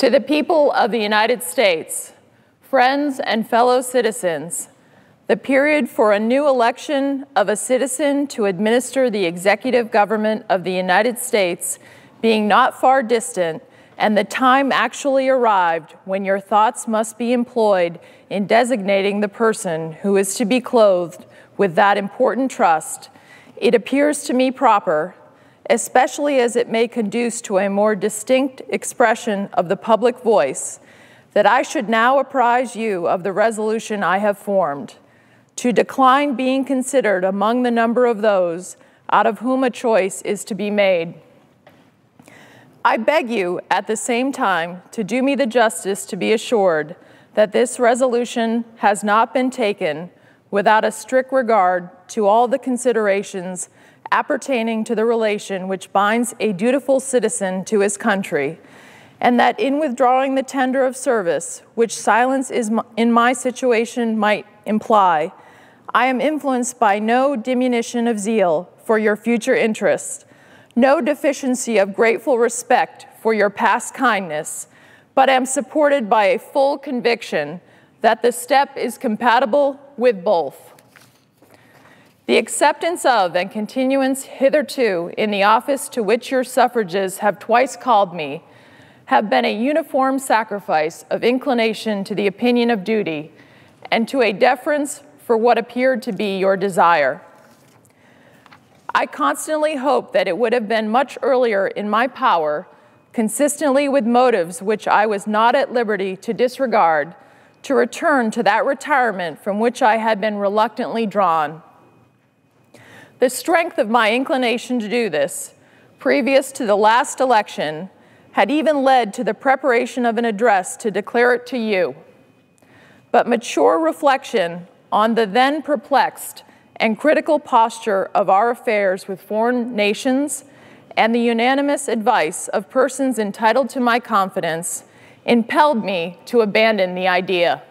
To the people of the United States, friends and fellow citizens, the period for a new election of a citizen to administer the executive government of the United States being not far distant, and the time actually arrived when your thoughts must be employed in designating the person who is to be clothed with that important trust, it appears to me proper, especially as it may conduce to a more distinct expression of the public voice, that I should now apprise you of the resolution I have formed, to decline being considered among the number of those out of whom a choice is to be made. I beg you, at the same time, to do me the justice to be assured that this resolution has not been taken without a strict regard to all the considerations appertaining to the relation which binds a dutiful citizen to his country, and that in withdrawing the tender of service, which silence in my situation might imply, I am influenced by no diminution of zeal for your future interests, no deficiency of grateful respect for your past kindness, but am supported by a full conviction that the step is compatible with both. The acceptance of and continuance hitherto in the office to which your suffrages have twice called me have been a uniform sacrifice of inclination to the opinion of duty and to a deference for what appeared to be your desire. I constantly hoped that it would have been much earlier in my power, consistently with motives which I was not at liberty to disregard, to return to that retirement from which I had been reluctantly drawn. The strength of my inclination to do this, previous to the last election, had even led to the preparation of an address to declare it to you. But mature reflection on the then perplexed and critical posture of our affairs with foreign nations and the unanimous advice of persons entitled to my confidence impelled me to abandon the idea.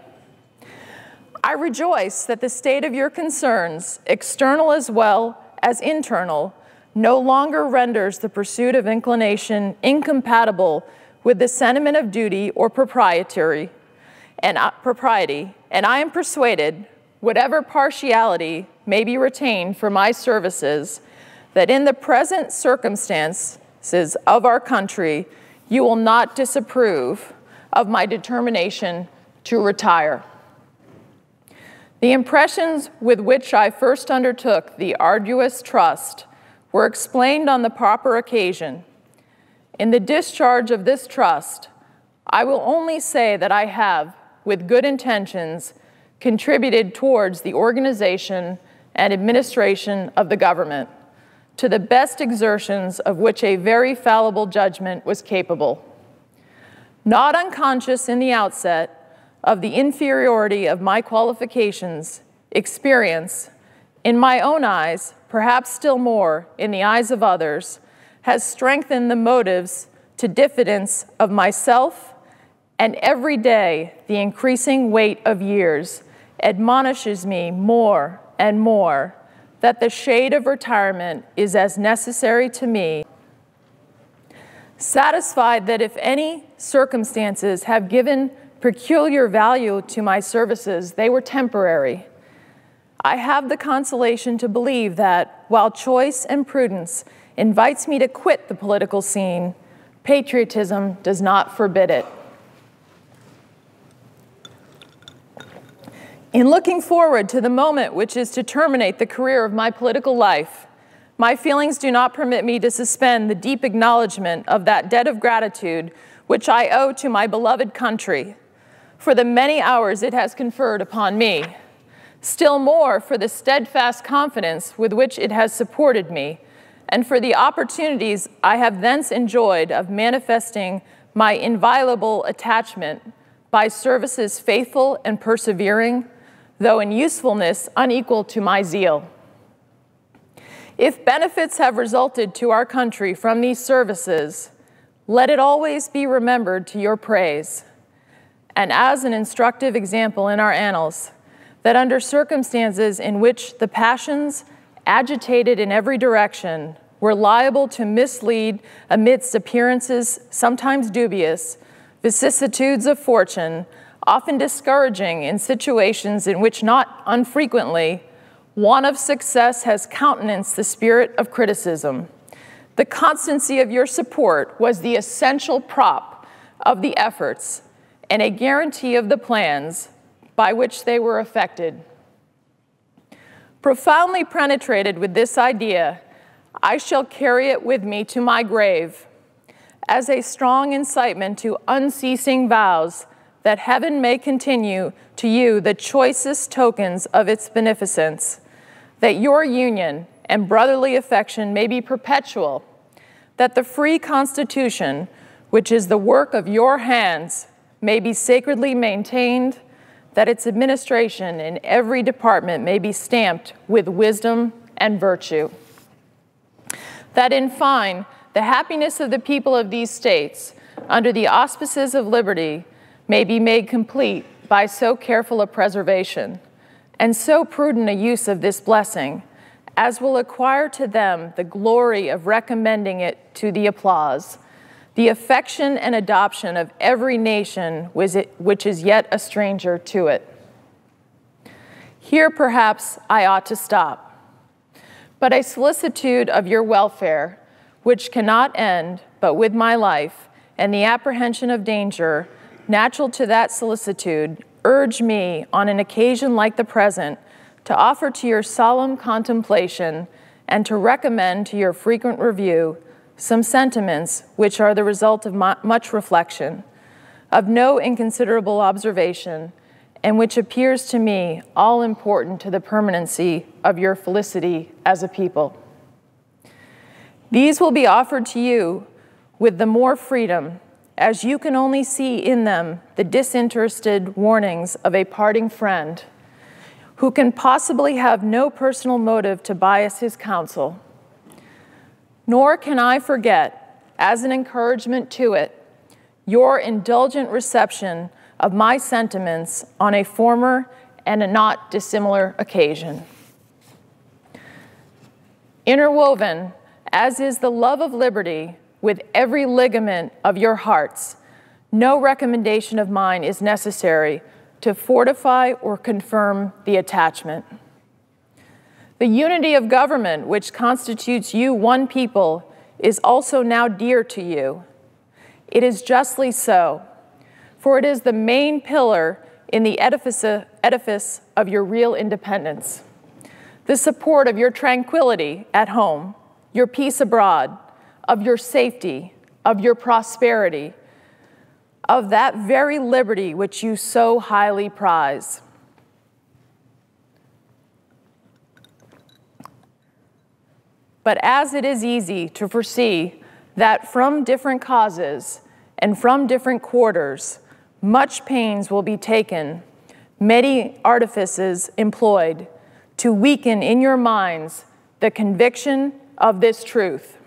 I rejoice that the state of your concerns, external as well as internal, no longer renders the pursuit of inclination incompatible with the sentiment of duty or propriety, and I am persuaded, whatever partiality may be retained for my services, that in the present circumstances of our country, you will not disapprove of my determination to retire. The impressions with which I first undertook the arduous trust were explained on the proper occasion. In the discharge of this trust, I will only say that I have, with good intentions, contributed towards the organization and administration of the government, to the best exertions of which a very fallible judgment was capable. Not unconscious in the outset of the inferiority of my qualifications, experience, in my own eyes, perhaps still more in the eyes of others, has strengthened the motives to diffidence of myself, and every day the increasing weight of years admonishes me more and more that the shade of retirement is as necessary to me. Satisfied that if any circumstances have given peculiar value to my services, they were temporary, I have the consolation to believe that, while choice and prudence invites me to quit the political scene, patriotism does not forbid it. In looking forward to the moment which is to terminate the career of my political life, my feelings do not permit me to suspend the deep acknowledgement of that debt of gratitude which I owe to my beloved country, for the many hours it has conferred upon me, still more for the steadfast confidence with which it has supported me, and for the opportunities I have thence enjoyed of manifesting my inviolable attachment by services faithful and persevering, though in usefulness unequal to my zeal. If benefits have resulted to our country from these services, let it always be remembered to your praise, and as an instructive example in our annals, that under circumstances in which the passions, agitated in every direction, were liable to mislead amidst appearances sometimes dubious, vicissitudes of fortune, often discouraging in situations in which not unfrequently want of success has countenanced the spirit of criticism. The constancy of your support was the essential prop of the efforts and a guarantee of the plans by which they were effected. Profoundly penetrated with this idea, I shall carry it with me to my grave as a strong incitement to unceasing vows that heaven may continue to you the choicest tokens of its beneficence, that your union and brotherly affection may be perpetual, that the free Constitution, which is the work of your hands, may be sacredly maintained, that its administration in every department may be stamped with wisdom and virtue. That, in fine, the happiness of the people of these states, under the auspices of liberty, may be made complete by so careful a preservation and so prudent a use of this blessing as will acquire to them the glory of recommending it to the applause, the affection and adoption of every nation which is yet a stranger to it. Here perhaps I ought to stop, but a solicitude of your welfare, which cannot end but with my life, and the apprehension of danger, natural to that solicitude, urge me on an occasion like the present to offer to your solemn contemplation and to recommend to your frequent review some sentiments which are the result of much reflection, of no inconsiderable observation, and which appears to me all important to the permanency of your felicity as a people. These will be offered to you with the more freedom, as you can only see in them the disinterested warnings of a parting friend who can possibly have no personal motive to bias his counsel. Nor can I forget, as an encouragement to it, your indulgent reception of my sentiments on a former and a not dissimilar occasion. Interwoven, as is the love of liberty, with every ligament of your hearts, no recommendation of mine is necessary to fortify or confirm the attachment. The unity of government, which constitutes you one people, is also now dear to you. It is justly so, for it is the main pillar in the edifice of your real independence, the support of your tranquility at home, your peace abroad, of your safety, of your prosperity, of that very liberty which you so highly prize. But as it is easy to foresee that from different causes and from different quarters, much pains will be taken, many artifices employed, to weaken in your minds the conviction of this truth,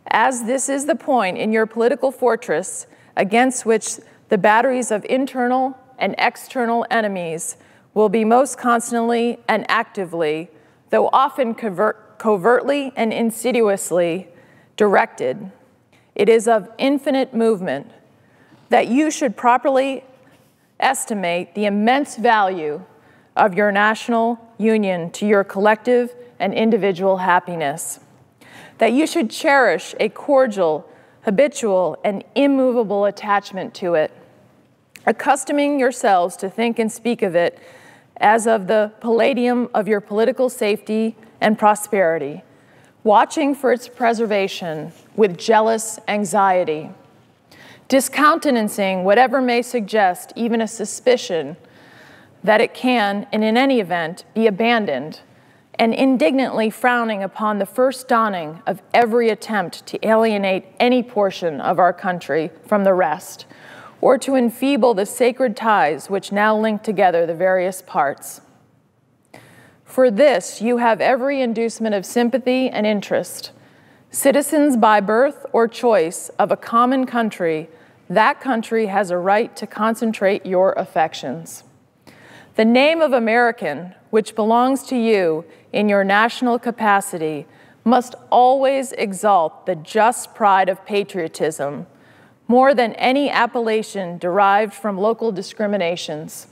as this is the point in your political fortress against which the batteries of internal and external enemies will be most constantly and actively, though often covertly and insidiously, directed. It is of infinite moment that you should properly estimate the immense value of your national union to your collective and individual happiness, that you should cherish a cordial, habitual, and immovable attachment to it, accustoming yourselves to think and speak of it as of the palladium of your political safety and prosperity, watching for its preservation with jealous anxiety, discountenancing whatever may suggest even a suspicion that it can, and in any event, be abandoned, and indignantly frowning upon the first dawning of every attempt to alienate any portion of our country from the rest, or to enfeeble the sacred ties which now link together the various parts. For this, you have every inducement of sympathy and interest. Citizens by birth or choice of a common country, that country has a right to concentrate your affections. The name of American, which belongs to you in your national capacity, must always exalt the just pride of patriotism, more than any appellation derived from local discriminations.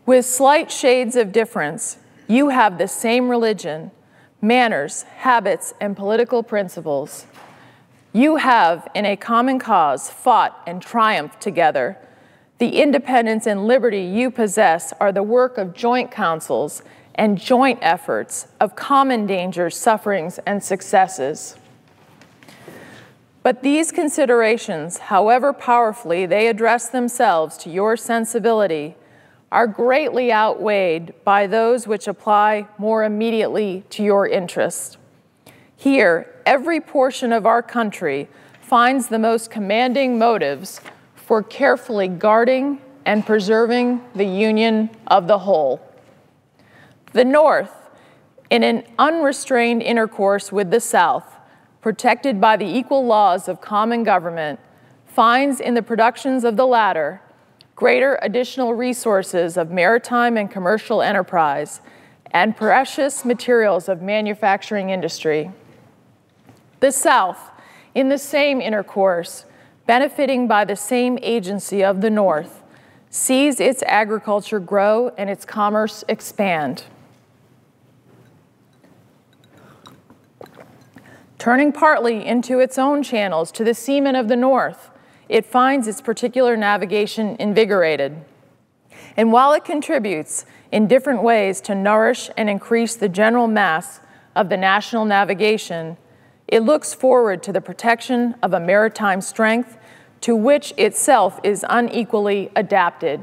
With slight shades of difference, you have the same religion, manners, habits, and political principles. You have, in a common cause, fought and triumphed together. The independence and liberty you possess are the work of joint councils and joint efforts, of common dangers, sufferings, and successes. But these considerations, however powerfully they address themselves to your sensibility, are greatly outweighed by those which apply more immediately to your interest. Here, every portion of our country finds the most commanding motives for carefully guarding and preserving the union of the whole. The North, in an unrestrained intercourse with the South, protected by the equal laws of common government, finds in the productions of the latter greater additional resources of maritime and commercial enterprise and precious materials of manufacturing industry. The South, in the same intercourse, benefiting by the same agency of the North, sees its agriculture grow and its commerce expand. Turning partly into its own channels to the seamen of the North, it finds its particular navigation invigorated. And while it contributes in different ways to nourish and increase the general mass of the national navigation, it looks forward to the protection of a maritime strength to which itself is unequally adapted.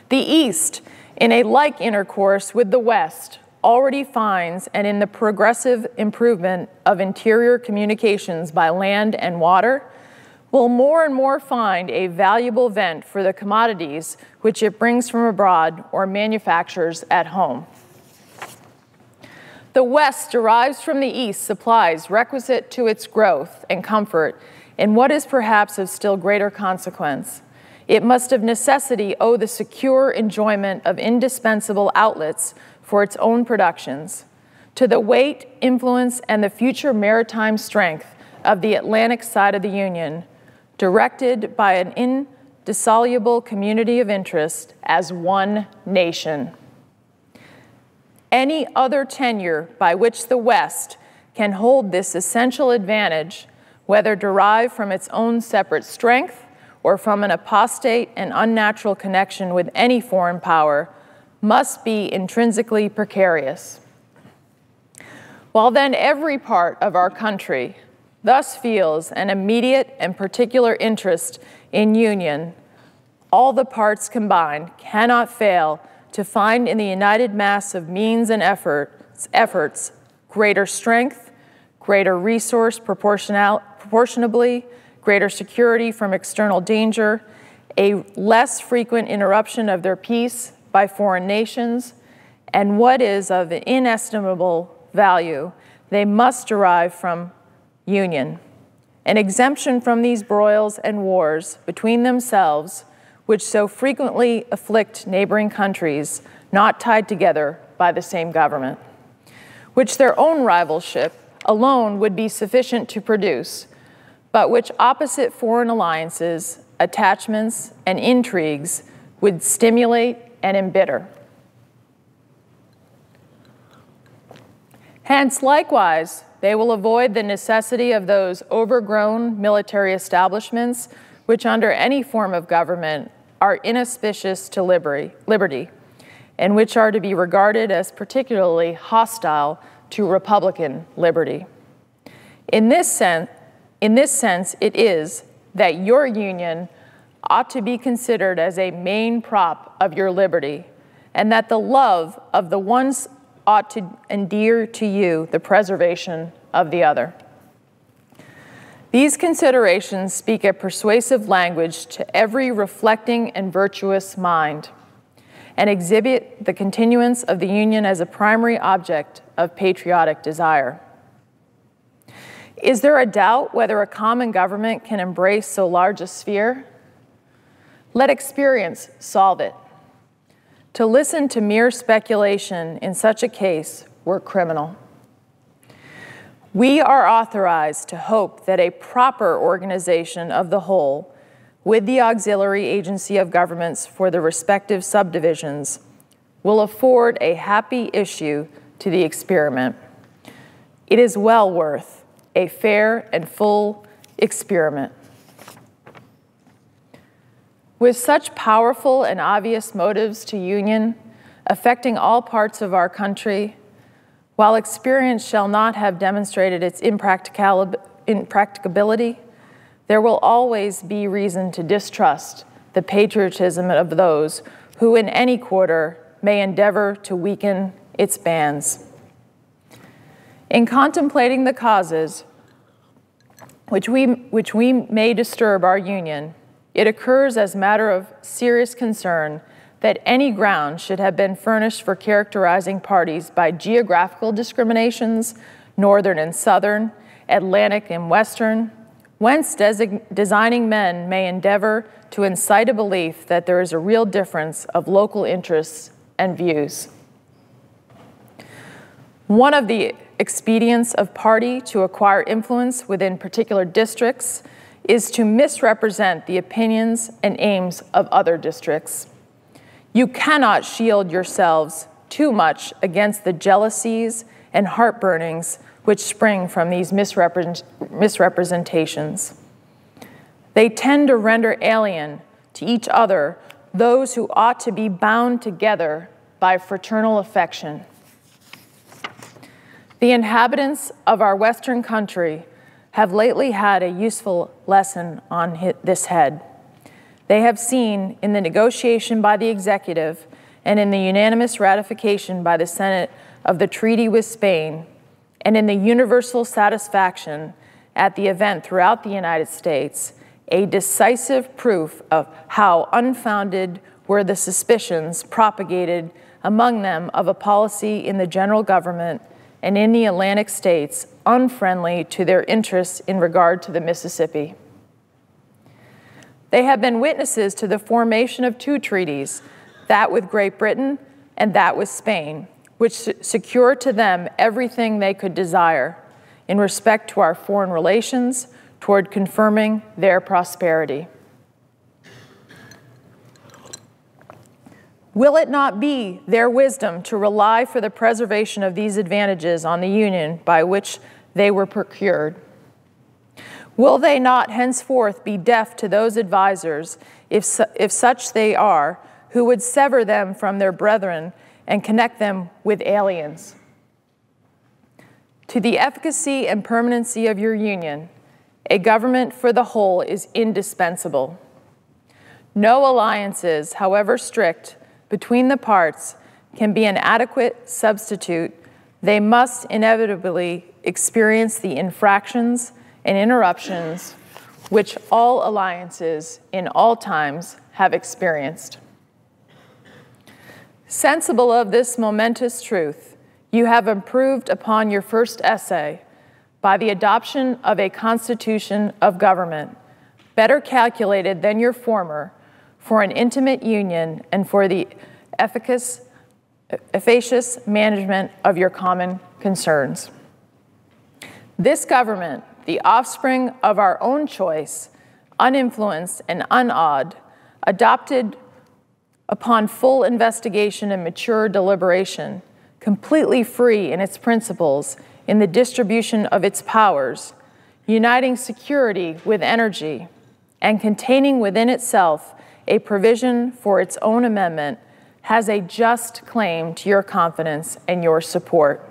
The East, in a like intercourse with the West, already finds, and in the progressive improvement of interior communications by land and water, will more and more find a valuable vent for the commodities which it brings from abroad or manufactures at home. The West derives from the East supplies requisite to its growth and comfort in what is perhaps of still greater consequence. It must of necessity owe the secure enjoyment of indispensable outlets for its own productions to the weight, influence, and the future maritime strength of the Atlantic side of the Union, directed by an indissoluble community of interest as one nation. Any other tenure by which the West can hold this essential advantage, whether derived from its own separate strength or from an apostate and unnatural connection with any foreign power, must be intrinsically precarious. While then every part of our country thus feels an immediate and particular interest in union, all the parts combined cannot fail to find in the united mass of means and efforts greater strength, greater resource proportionably, greater security from external danger, a less frequent interruption of their peace by foreign nations, and what is of inestimable value, they must derive from union, an exemption from these broils and wars between themselves, which so frequently afflict neighboring countries not tied together by the same government, which their own rivalship alone would be sufficient to produce, but which opposite foreign alliances, attachments, and intrigues would stimulate and embitter. Hence, likewise, they will avoid the necessity of those overgrown military establishments which under any form of government are inauspicious to liberty, and which are to be regarded as particularly hostile to Republican liberty. In this sense, it is that your union ought to be considered as a main prop of your liberty, and that the love of the ones ought to endear to you the preservation of the other. These considerations speak a persuasive language to every reflecting and virtuous mind, and exhibit the continuance of the Union as a primary object of patriotic desire. Is there a doubt whether a common government can embrace so large a sphere? Let experience solve it. To listen to mere speculation in such a case were criminal. We are authorized to hope that a proper organization of the whole, with the auxiliary agency of governments for the respective subdivisions, will afford a happy issue to the experiment. It is well worth a fair and full experiment. With such powerful and obvious motives to union, affecting all parts of our country, while experience shall not have demonstrated its impracticability, there will always be reason to distrust the patriotism of those who in any quarter may endeavor to weaken its bands. In contemplating the causes which we may disturb our union, it occurs as matter of serious concern that any ground should have been furnished for characterizing parties by geographical discriminations, northern and southern, Atlantic and western, whence designing men may endeavor to incite a belief that there is a real difference of local interests and views. One of the expedients of party to acquire influence within particular districts is to misrepresent the opinions and aims of other districts. You cannot shield yourselves too much against the jealousies and heartburnings which spring from these misrepresentations. They tend to render alien to each other those who ought to be bound together by fraternal affection. The inhabitants of our Western country have lately had a useful lesson on this head. They have seen in the negotiation by the executive and in the unanimous ratification by the Senate of the treaty with Spain, and in the universal satisfaction at the event throughout the United States, a decisive proof of how unfounded were the suspicions propagated among them of a policy in the general government and in the Atlantic states unfriendly to their interests in regard to the Mississippi. They have been witnesses to the formation of two treaties, that with Great Britain and that with Spain, which secure to them everything they could desire in respect to our foreign relations toward confirming their prosperity. Will it not be their wisdom to rely for the preservation of these advantages on the union by which they were procured? Will they not henceforth be deaf to those advisers, if such they are, who would sever them from their brethren and connect them with aliens? To the efficacy and permanency of your union, a government for the whole is indispensable. No alliances, however strict, between the parts can be an adequate substitute. They must inevitably experience the infractions and interruptions which all alliances in all times have experienced. Sensible of this momentous truth, you have improved upon your first essay by the adoption of a constitution of government better calculated than your former for an intimate union and for the efficacious management of your common concerns. This government, the offspring of our own choice, uninfluenced and unawed, adopted upon full investigation and mature deliberation, completely free in its principles, in the distribution of its powers, uniting security with energy, and containing within itself a provision for its own amendment, has a just claim to your confidence and your support.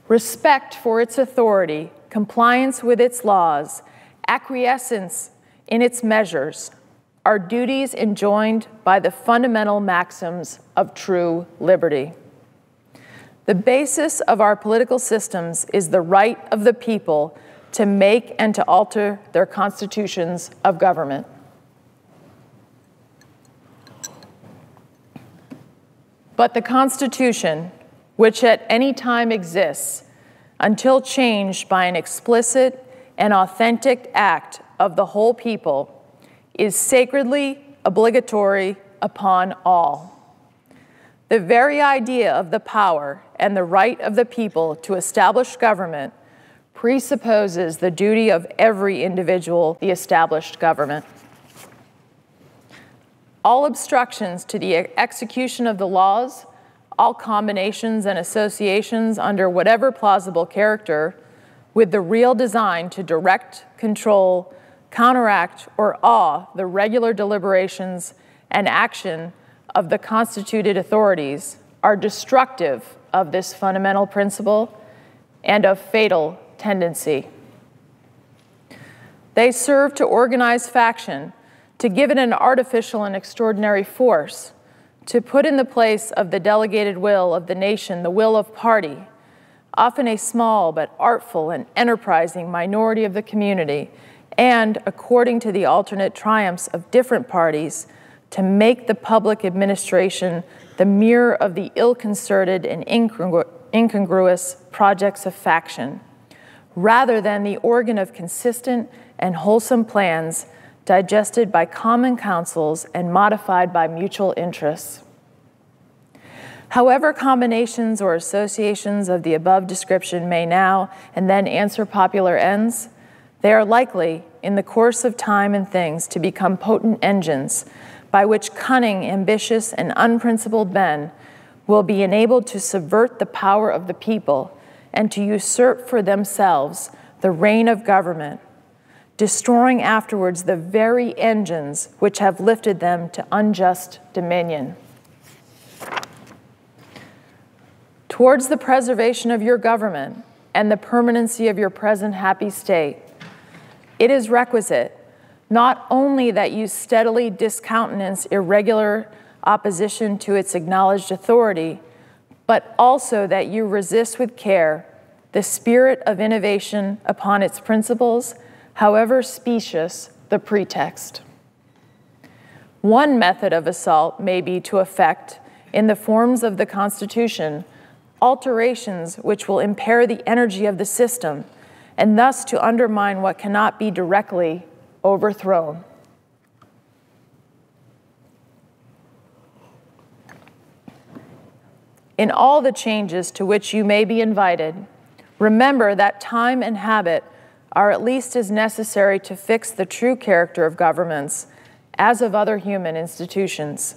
Respect for its authority, compliance with its laws, acquiescence in its measures are duties enjoined by the fundamental maxims of true liberty. The basis of our political systems is the right of the people to make and to alter their constitutions of government. But the Constitution, which at any time exists, until changed by an explicit and authentic act of the whole people, is sacredly obligatory upon all. The very idea of the power and the right of the people to establish government presupposes the duty of every individual, the established government. All obstructions to the execution of the laws, all combinations and associations under whatever plausible character, with the real design to direct, control, counteract, or awe the regular deliberations and action of the constituted authorities, are destructive of this fundamental principle and of fatal tendency. They serve to organize faction, to give it an artificial and extraordinary force, to put in the place of the delegated will of the nation the will of party, often a small but artful and enterprising minority of the community, and, according to the alternate triumphs of different parties, to make the public administration the mirror of the ill-concerted and incongruous projects of faction, rather than the organ of consistent and wholesome plans digested by common councils and modified by mutual interests. However combinations or associations of the above description may now and then answer popular ends, they are likely, in the course of time and things, to become potent engines by which cunning, ambitious, and unprincipled men will be enabled to subvert the power of the people and to usurp for themselves the reign of government, destroying afterwards the very engines which have lifted them to unjust dominion. Towards the preservation of your government and the permanency of your present happy state, it is requisite not only that you steadily discountenance irregular opposition to its acknowledged authority, but also that you resist with care the spirit of innovation upon its principles, however specious the pretext. One method of assault may be to effect, in the forms of the Constitution, alterations which will impair the energy of the system, and thus to undermine what cannot be directly overthrown. In all the changes to which you may be invited, remember that time and habit are at least as necessary to fix the true character of governments as of other human institutions,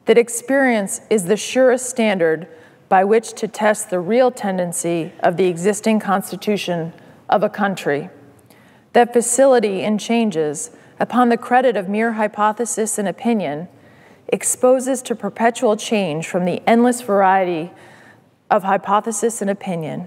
that experience is the surest standard by which to test the real tendency of the existing constitution of a country, that facility in changes, upon the credit of mere hypothesis and opinion, exposes to perpetual change from the endless variety of hypothesis and opinion.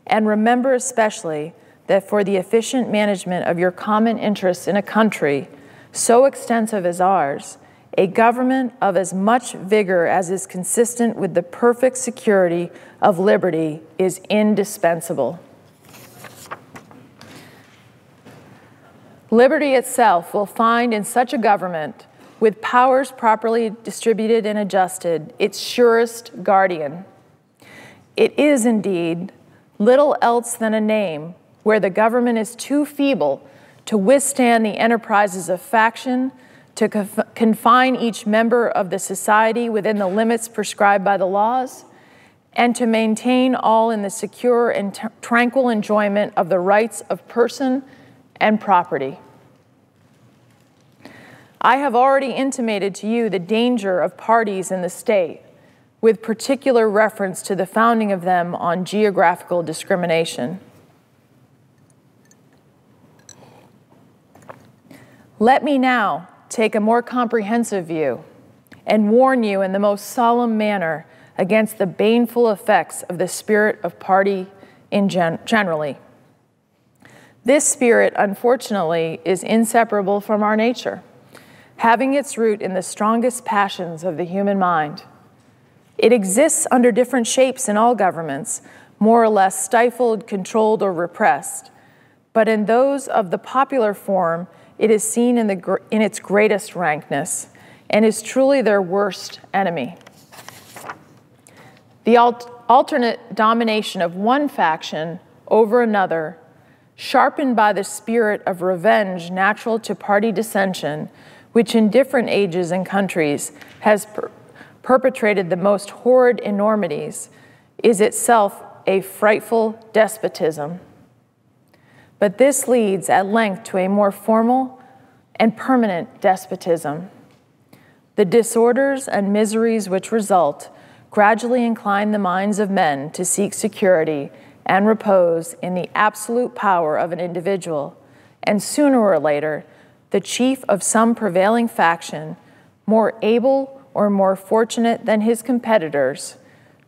And remember especially that for the efficient management of your common interests in a country so extensive as ours, a government of as much vigor as is consistent with the perfect security of liberty is indispensable. Liberty itself will find in such a government, with powers properly distributed and adjusted, its surest guardian. It is indeed little else than a name where the government is too feeble to withstand the enterprises of faction, to confine each member of the society within the limits prescribed by the laws, and to maintain all in the secure and tranquil enjoyment of the rights of person and property. I have already intimated to you the danger of parties in the state, with particular reference to the founding of them on geographical discrimination. Let me now take a more comprehensive view and warn you in the most solemn manner against the baneful effects of the spirit of party generally. This spirit, unfortunately, is inseparable from our nature, having its root in the strongest passions of the human mind. It exists under different shapes in all governments, more or less stifled, controlled, or repressed. But in those of the popular form, it is seen in its greatest rankness and is truly their worst enemy. The alternate domination of one faction over another, sharpened by the spirit of revenge natural to party dissension, which in different ages and countries has perpetrated the most horrid enormities, is itself a frightful despotism. But this leads at length to a more formal and permanent despotism. The disorders and miseries which result gradually incline the minds of men to seek security and repose in the absolute power of an individual, and sooner or later, the chief of some prevailing faction, more able or more fortunate than his competitors,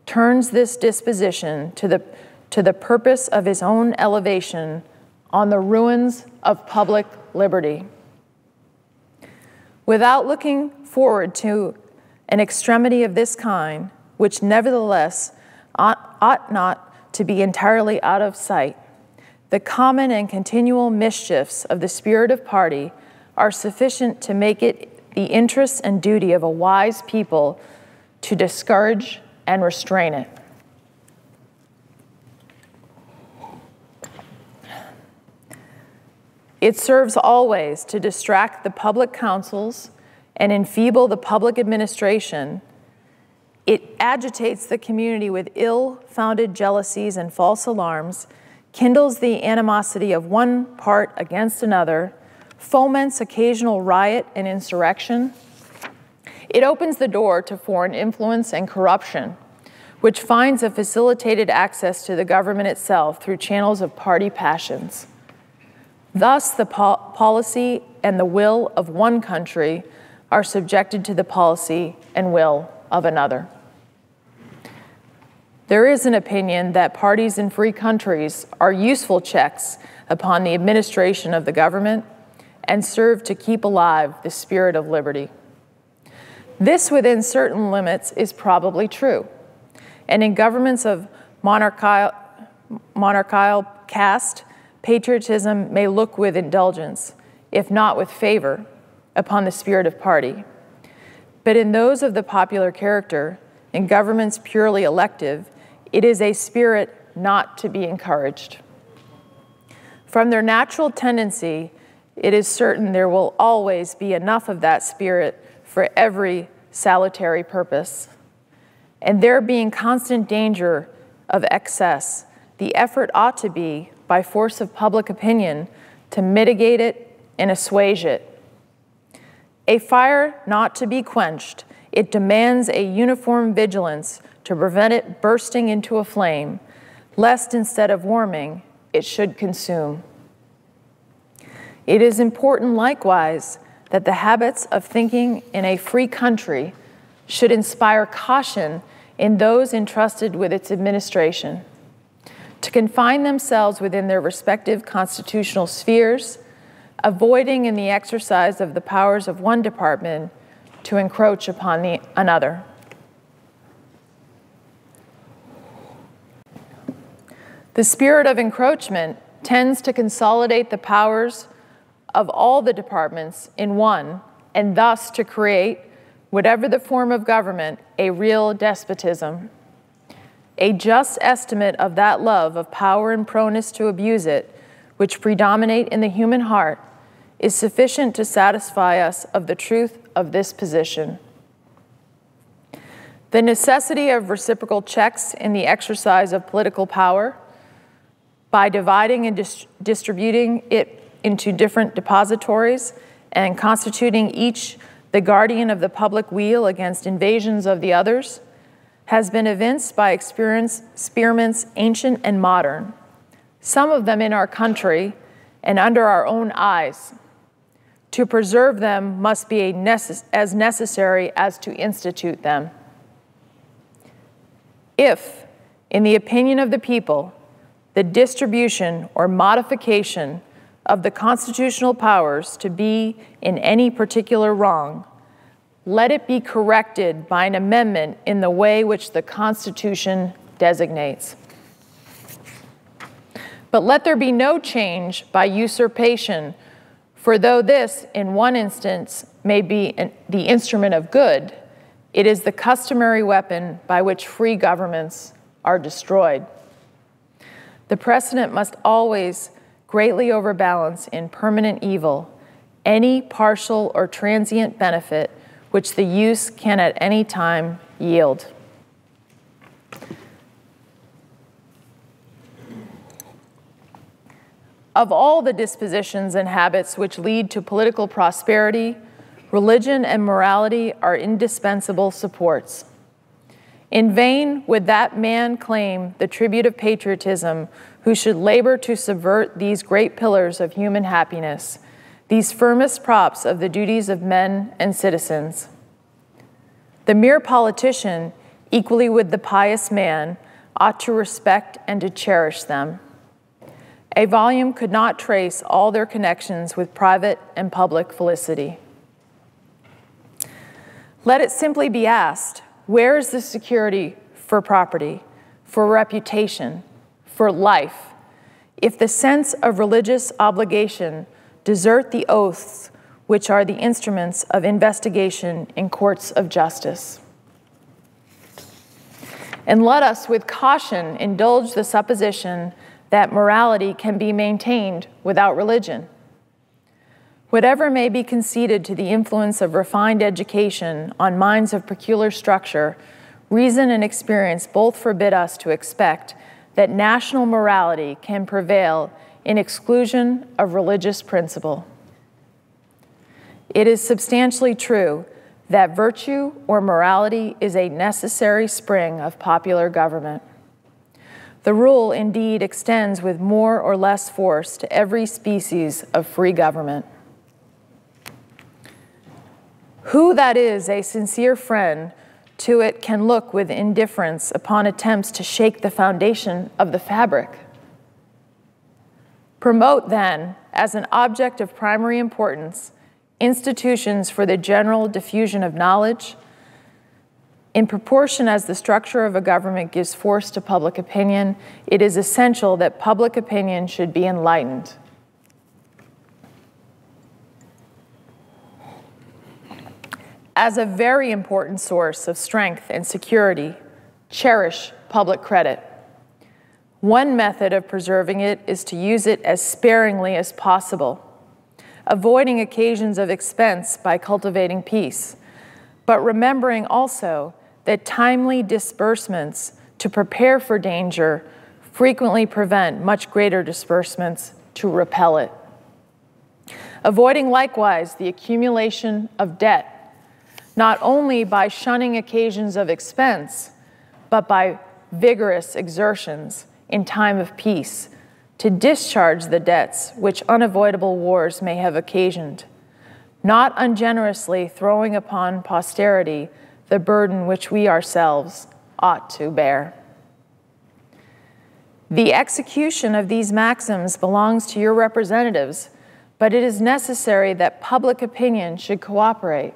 turns this disposition to the purpose of his own elevation on the ruins of public liberty. Without looking forward to an extremity of this kind, which nevertheless ought not to be entirely out of sight, the common and continual mischiefs of the spirit of party are sufficient to make it the interest and duty of a wise people to discourage and restrain it. It serves always to distract the public councils and enfeeble the public administration. It agitates the community with ill-founded jealousies and false alarms, kindles the animosity of one part against another, foments occasional riot and insurrection. It opens the door to foreign influence and corruption, which finds a facilitated access to the government itself through channels of party passions. Thus, the policy and the will of one country are subjected to the policy and will of another. There is an opinion that parties in free countries are useful checks upon the administration of the government and serve to keep alive the spirit of liberty. This, within certain limits, is probably true. And in governments of monarchical caste, patriotism may look with indulgence, if not with favor, upon the spirit of party. But in those of the popular character, in governments purely elective, it is a spirit not to be encouraged. From their natural tendency, it is certain there will always be enough of that spirit for every salutary purpose. And there being constant danger of excess, the effort ought to be, by force of public opinion, to mitigate it and assuage it. A fire not to be quenched, it demands a uniform vigilance to prevent it bursting into a flame, lest instead of warming, it should consume. It is important likewise that the habits of thinking in a free country should inspire caution in those entrusted with its administration, to confine themselves within their respective constitutional spheres, avoiding in the exercise of the powers of one department to encroach upon another. The spirit of encroachment tends to consolidate the powers of all the departments in one, and thus to create, whatever the form of government, a real despotism. A just estimate of that love of power and proneness to abuse it, which predominate in the human heart, is sufficient to satisfy us of the truth of this position. The necessity of reciprocal checks in the exercise of political power, by dividing and distributing it into different depositories and constituting each the guardian of the public weal against invasions of the others, has been evinced by experiments ancient and modern, some of them in our country and under our own eyes. To preserve them must be as necessary as to institute them. If, in the opinion of the people, the distribution or modification of the constitutional powers to be in any particular wrong, let it be corrected by an amendment in the way which the Constitution designates. But let there be no change by usurpation, for though this, in one instance, may be the instrument of good, it is the customary weapon by which free governments are destroyed. The precedent must always greatly overbalance in permanent evil any partial or transient benefit which the use can at any time yield. Of all the dispositions and habits which lead to political prosperity, religion and morality are indispensable supports. In vain would that man claim the tribute of patriotism who should labor to subvert these great pillars of human happiness, these firmest props of the duties of men and citizens. The mere politician, equally with the pious man, ought to respect and to cherish them. A volume could not trace all their connections with private and public felicity. Let it simply be asked, where is the security for property, for reputation, for life, if the sense of religious obligation desert the oaths which are the instruments of investigation in courts of justice? And let us with caution indulge the supposition that morality can be maintained without religion. Whatever may be conceded to the influence of refined education on minds of peculiar structure, reason and experience both forbid us to expect that national morality can prevail in exclusion of religious principle. It is substantially true that virtue or morality is a necessary spring of popular government. The rule indeed extends with more or less force to every species of free government. Who, that is, a sincere friend to it can look with indifference upon attempts to shake the foundation of the fabric? Promote, then, as an object of primary importance, institutions for the general diffusion of knowledge. In proportion as the structure of a government gives force to public opinion, it is essential that public opinion should be enlightened. As a very important source of strength and security, cherish public credit. One method of preserving it is to use it as sparingly as possible, avoiding occasions of expense by cultivating peace, but remembering also that timely disbursements to prepare for danger frequently prevent much greater disbursements to repel it. Avoiding likewise the accumulation of debt, not only by shunning occasions of expense, but by vigorous exertions in time of peace to discharge the debts which unavoidable wars may have occasioned, not ungenerously throwing upon posterity the burden which we ourselves ought to bear. The execution of these maxims belongs to your representatives, but it is necessary that public opinion should cooperate.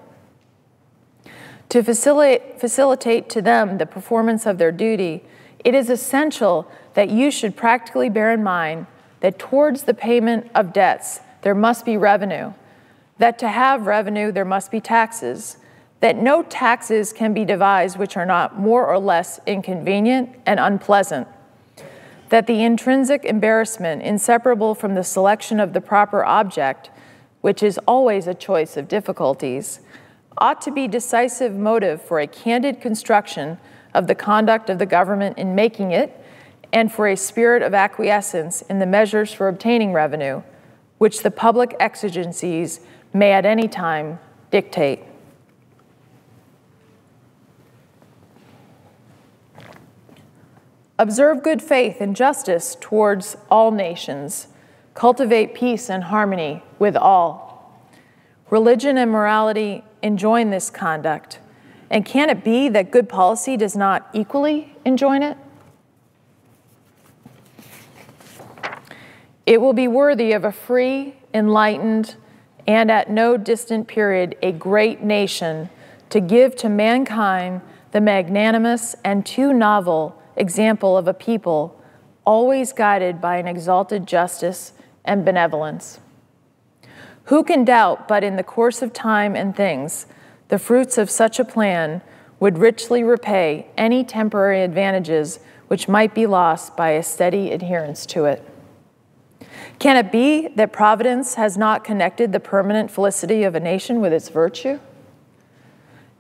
To facilitate to them the performance of their duty, it is essential that you should practically bear in mind that towards the payment of debts, there must be revenue, that to have revenue, there must be taxes, that no taxes can be devised which are not more or less inconvenient and unpleasant, that the intrinsic embarrassment inseparable from the selection of the proper object, which is always a choice of difficulties, ought to be decisive motive for a candid construction of the conduct of the government in making it, and for a spirit of acquiescence in the measures for obtaining revenue, which the public exigencies may at any time dictate. Observe good faith and justice towards all nations. Cultivate peace and harmony with all. Religion and morality enjoin this conduct. And can it be that good policy does not equally enjoin it? It will be worthy of a free, enlightened, and at no distant period, a great nation to give to mankind the magnanimous and too novel example of a people always guided by an exalted justice and benevolence. Who can doubt but in the course of time and things, the fruits of such a plan would richly repay any temporary advantages which might be lost by a steady adherence to it? Can it be that Providence has not connected the permanent felicity of a nation with its virtue?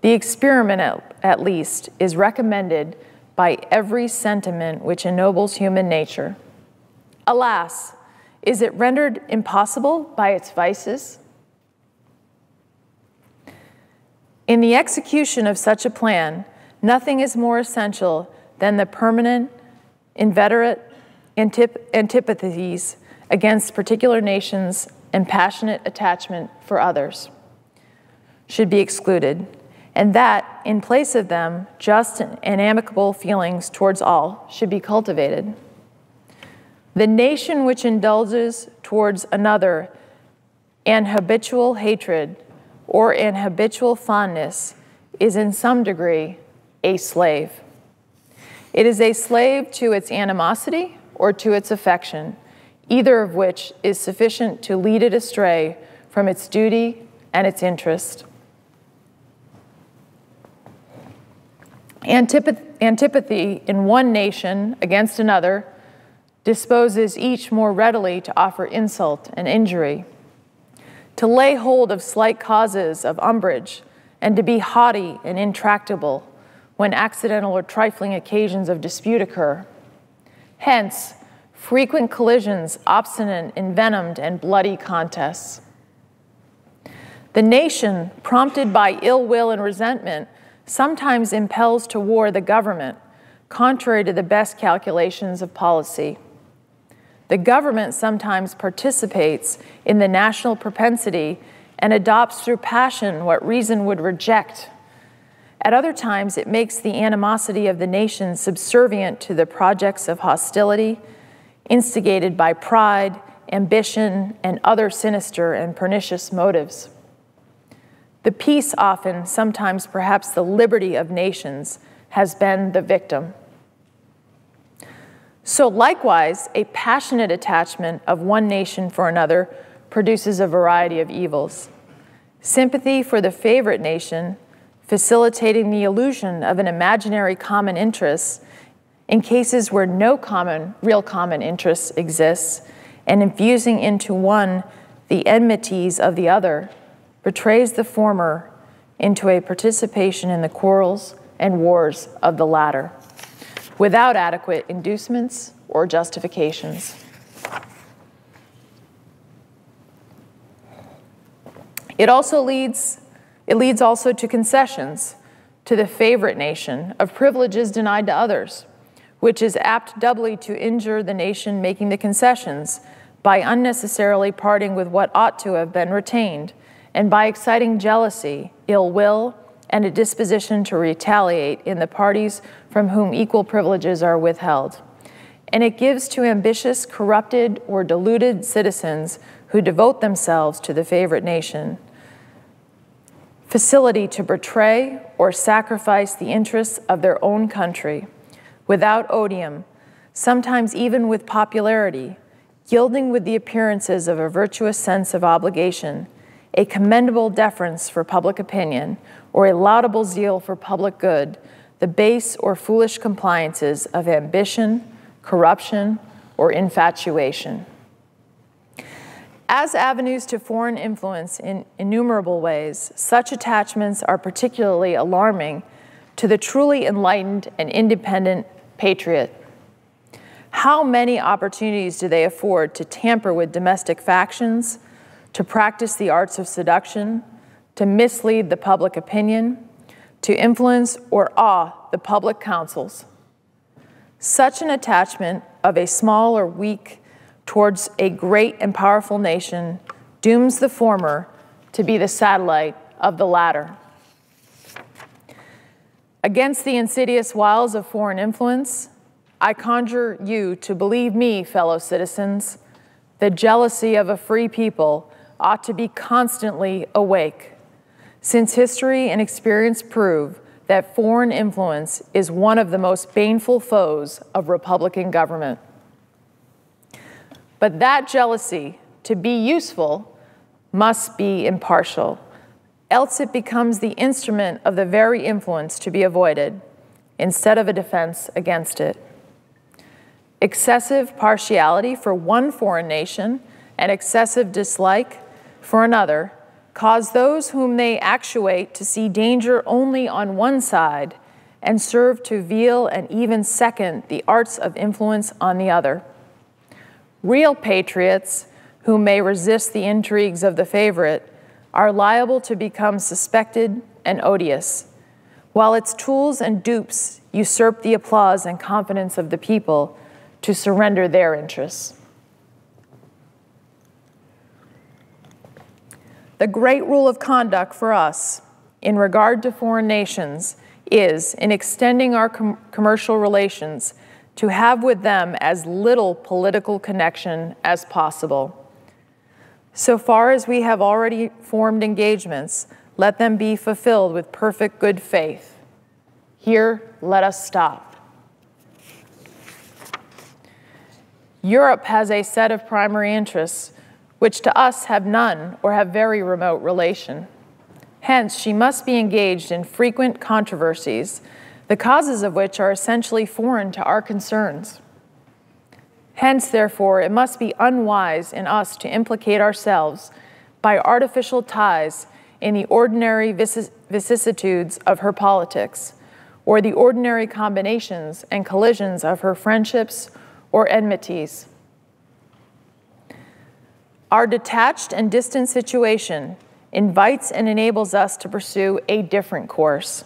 The experiment, at least, is recommended by every sentiment which ennobles human nature. Alas, is it rendered impossible by its vices? In the execution of such a plan, nothing is more essential than the permanent, inveterate antipathies against particular nations and passionate attachment for others should be excluded, and that, in place of them, just and amicable feelings towards all should be cultivated. The nation which indulges towards another an habitual hatred or an habitual fondness is in some degree a slave. It is a slave to its animosity or to its affection, either of which is sufficient to lead it astray from its duty and its interest. Antipathy in one nation against another disposes each more readily to offer insult and injury, to lay hold of slight causes of umbrage, and to be haughty and intractable when accidental or trifling occasions of dispute occur. Hence, frequent collisions, obstinate, envenomed, and bloody contests. The nation, prompted by ill will and resentment, sometimes impels to war the government, contrary to the best calculations of policy. The government sometimes participates in the national propensity and adopts through passion what reason would reject. At other times, it makes the animosity of the nation subservient to the projects of hostility, instigated by pride, ambition, and other sinister and pernicious motives. The peace often, sometimes perhaps the liberty of nations, has been the victim. So likewise, a passionate attachment of one nation for another produces a variety of evils. Sympathy for the favorite nation, facilitating the illusion of an imaginary common interest in cases where no real common interest exists, and infusing into one the enmities of the other, betrays the former into a participation in the quarrels and wars of the latter, without adequate inducements or justifications. It leads also to concessions to the favorite nation of privileges denied to others, which is apt doubly to injure the nation making the concessions by unnecessarily parting with what ought to have been retained, and by exciting jealousy, ill will, and a disposition to retaliate in the parties from whom equal privileges are withheld. And it gives to ambitious, corrupted, or deluded citizens who devote themselves to the favorite nation facility to betray or sacrifice the interests of their own country without odium, sometimes even with popularity, gilding with the appearances of a virtuous sense of obligation, a commendable deference for public opinion, or a laudable zeal for public good, the base or foolish compliances of ambition, corruption, or infatuation. As avenues to foreign influence in innumerable ways, such attachments are particularly alarming to the truly enlightened and independent patriot. How many opportunities do they afford to tamper with domestic factions, to practice the arts of seduction, to mislead the public opinion, to influence or awe the public councils? Such an attachment of a small or weak towards a great and powerful nation dooms the former to be the satellite of the latter. Against the insidious wiles of foreign influence, I conjure you to believe me, fellow citizens, the jealousy of a free people ought to be constantly awake, since history and experience prove that foreign influence is one of the most baneful foes of Republican government. But that jealousy, to be useful, must be impartial, else it becomes the instrument of the very influence to be avoided, instead of a defense against it. Excessive partiality for one foreign nation and excessive dislike for another cause those whom they actuate to see danger only on one side, and serve to veil and even second the arts of influence on the other. Real patriots, who may resist the intrigues of the favorite, are liable to become suspected and odious, while its tools and dupes usurp the applause and confidence of the people to surrender their interests. The great rule of conduct for us in regard to foreign nations is, in extending our commercial relations, to have with them as little political connection as possible. So far as we have already formed engagements, let them be fulfilled with perfect good faith. Here, let us stop. Europe has a set of primary interests which to us have none or have very remote relation. Hence, she must be engaged in frequent controversies, the causes of which are essentially foreign to our concerns. Hence, therefore, it must be unwise in us to implicate ourselves by artificial ties in the ordinary vicissitudes of her politics, or the ordinary combinations and collisions of her friendships or enmities. Our detached and distant situation invites and enables us to pursue a different course.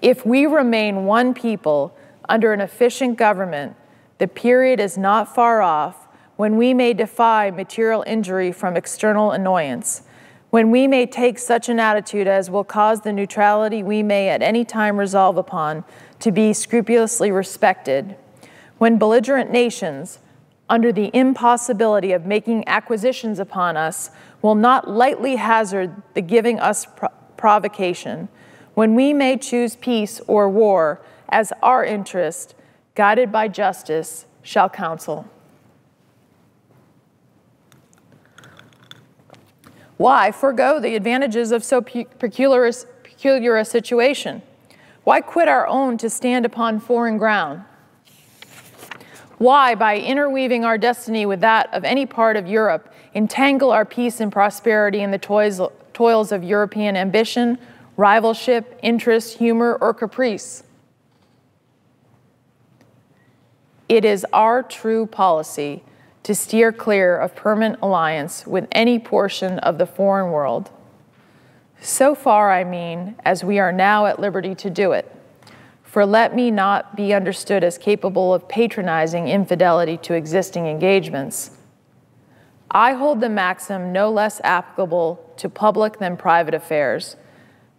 If we remain one people under an efficient government, the period is not far off when we may defy material injury from external annoyance, when we may take such an attitude as will cause the neutrality we may at any time resolve upon to be scrupulously respected, when belligerent nations, under the impossibility of making acquisitions upon us, will not lightly hazard the giving us provocation, when we may choose peace or war as our interest, guided by justice, shall counsel. Why forego the advantages of so peculiar a situation? Why quit our own to stand upon foreign ground? Why, by interweaving our destiny with that of any part of Europe, entangle our peace and prosperity in the toils of European ambition, rivalship, interest, humor, or caprice? It is our true policy to steer clear of permanent alliance with any portion of the foreign world. So far, I mean, as we are now at liberty to do it. For let me not be understood as capable of patronizing infidelity to existing engagements. I hold the maxim no less applicable to public than private affairs,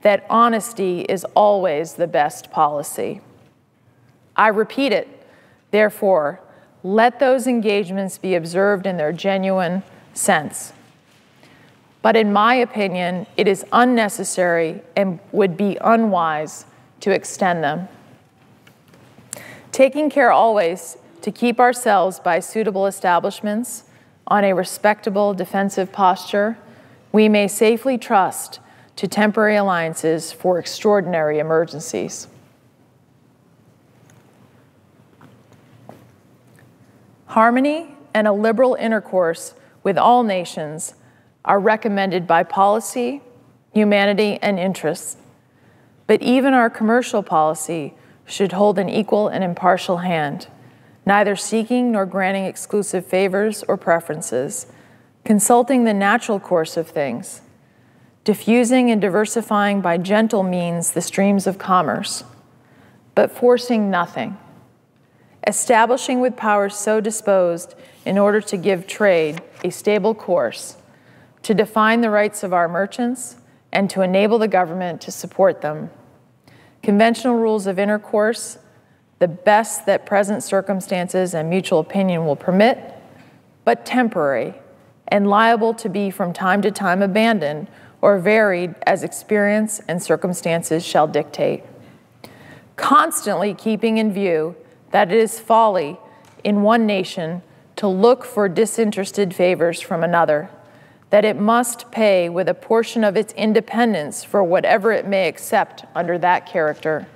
that honesty is always the best policy. I repeat it, therefore, let those engagements be observed in their genuine sense. But in my opinion, it is unnecessary and would be unwise to extend them. Taking care always to keep ourselves by suitable establishments on a respectable defensive posture, we may safely trust to temporary alliances for extraordinary emergencies. Harmony and a liberal intercourse with all nations are recommended by policy, humanity, and interests. But even our commercial policy should hold an equal and impartial hand, neither seeking nor granting exclusive favors or preferences, consulting the natural course of things, diffusing and diversifying by gentle means the streams of commerce, but forcing nothing, establishing with powers so disposed in order to give trade a stable course, to define the rights of our merchants, and to enable the government to support them. Conventional rules of intercourse, the best that present circumstances and mutual opinion will permit, but temporary and liable to be from time to time abandoned or varied as experience and circumstances shall dictate. Constantly keeping in view that it is folly in one nation to look for disinterested favors from another, that it must pay with a portion of its independence for whatever it may accept under that character,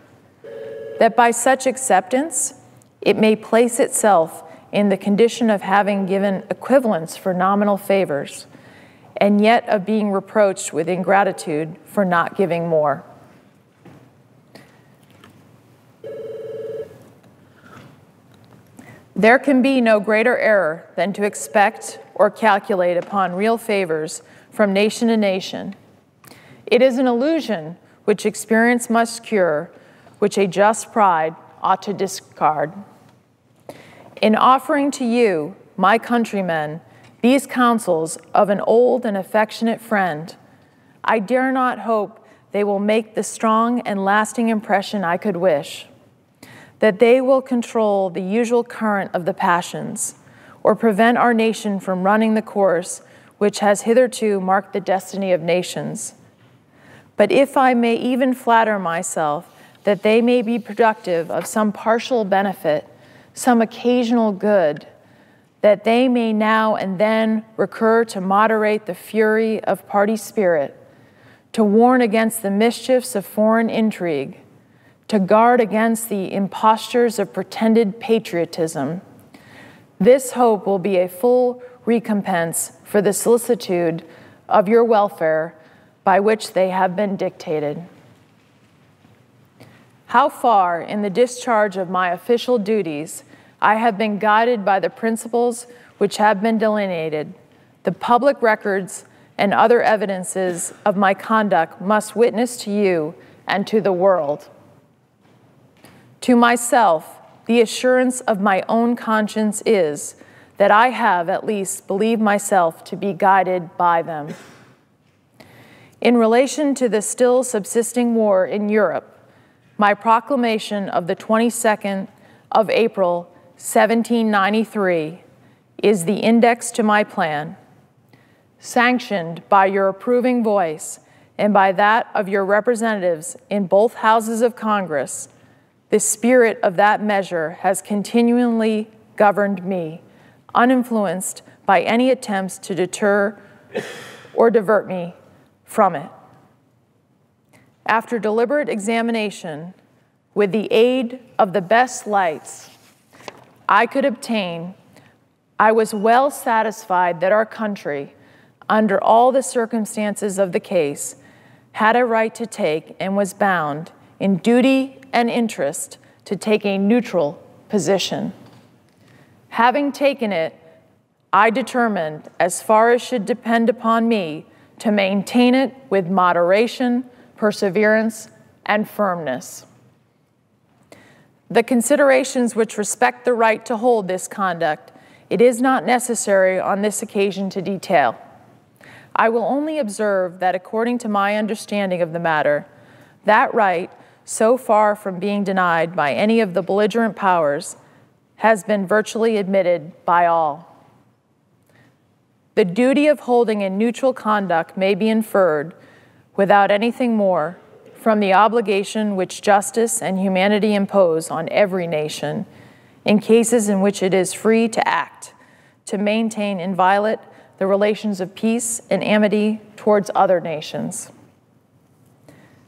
that by such acceptance it may place itself in the condition of having given equivalents for nominal favors, and yet of being reproached with ingratitude for not giving more. There can be no greater error than to expect or calculate upon real favors from nation to nation. It is an illusion which experience must cure, which a just pride ought to discard. In offering to you, my countrymen, these counsels of an old and affectionate friend, I dare not hope they will make the strong and lasting impression I could wish, that they will control the usual current of the passions, or prevent our nation from running the course which has hitherto marked the destiny of nations. But if I may even flatter myself that they may be productive of some partial benefit, some occasional good, that they may now and then recur to moderate the fury of party spirit, to warn against the mischiefs of foreign intrigue, to guard against the impostures of pretended patriotism. This hope will be a full recompense for the solicitude of your welfare by which they have been dictated. How far in the discharge of my official duties I have been guided by the principles which have been delineated, the public records and other evidences of my conduct must witness to you and to the world. To myself, the assurance of my own conscience is that I have at least believed myself to be guided by them. In relation to the still subsisting war in Europe, my proclamation of the 22nd of April, 1793, is the index to my plan, sanctioned by your approving voice and by that of your representatives in both houses of Congress. The spirit of that measure has continually governed me, uninfluenced by any attempts to deter or divert me from it. After deliberate examination, with the aid of the best lights I could obtain, I was well satisfied that our country, under all the circumstances of the case, had a right to take and was bound, in duty and interest, to take a neutral position. Having taken it, I determined, as far as should depend upon me, to maintain it with moderation, perseverance, and firmness. The considerations which respect the right to hold this conduct, it is not necessary on this occasion to detail. I will only observe that according to my understanding of the matter, that right, so far from being denied by any of the belligerent powers, has been virtually admitted by all. The duty of holding a neutral conduct may be inferred, without anything more, from the obligation which justice and humanity impose on every nation, in cases in which it is free to act, to maintain inviolate the relations of peace and amity towards other nations.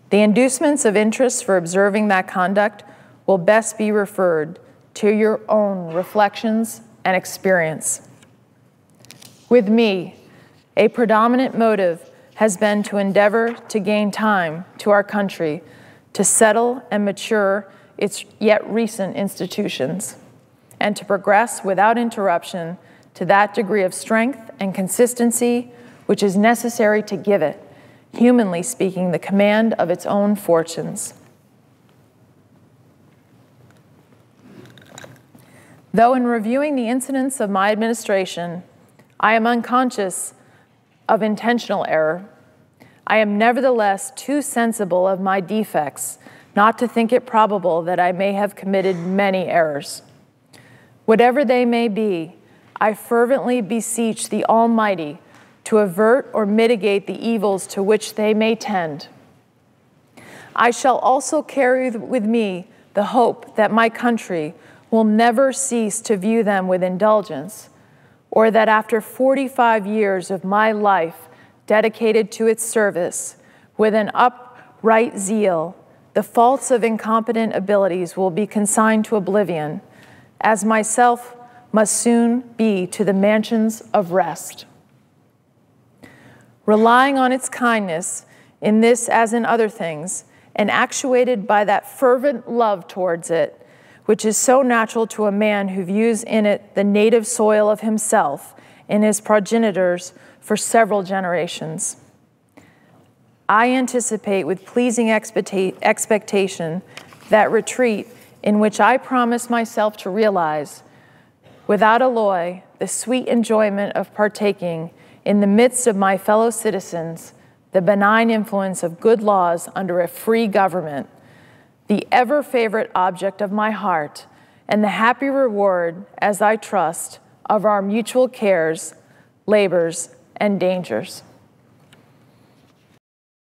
The inducements of interest for observing that conduct will best be referred to your own reflections and experience. With me, a predominant motive has been to endeavor to gain time to our country to settle and mature its yet recent institutions, and to progress without interruption to that degree of strength and consistency which is necessary to give it, humanly speaking, the command of its own fortunes. Though in reviewing the incidents of my administration, I am unconscious of intentional error, I am nevertheless too sensible of my defects not to think it probable that I may have committed many errors. Whatever they may be, I fervently beseech the Almighty to avert or mitigate the evils to which they may tend. I shall also carry with me the hope that my country will never cease to view them with indulgence, or that after 45 years of my life dedicated to its service, with an upright zeal, the faults of incompetent abilities will be consigned to oblivion, as myself must soon be to the mansions of rest. relying on its kindness in this as in other things, and actuated by that fervent love towards it, which is so natural to a man who views in it the native soil of himself and his progenitors for several generations. I anticipate with pleasing expectation that retreat in which I promise myself to realize, without alloy, the sweet enjoyment of partaking in the midst of my fellow citizens the benign influence of good laws under a free government, the ever-favorite object of my heart, and the happy reward, as I trust, of our mutual cares, labors, and dangers.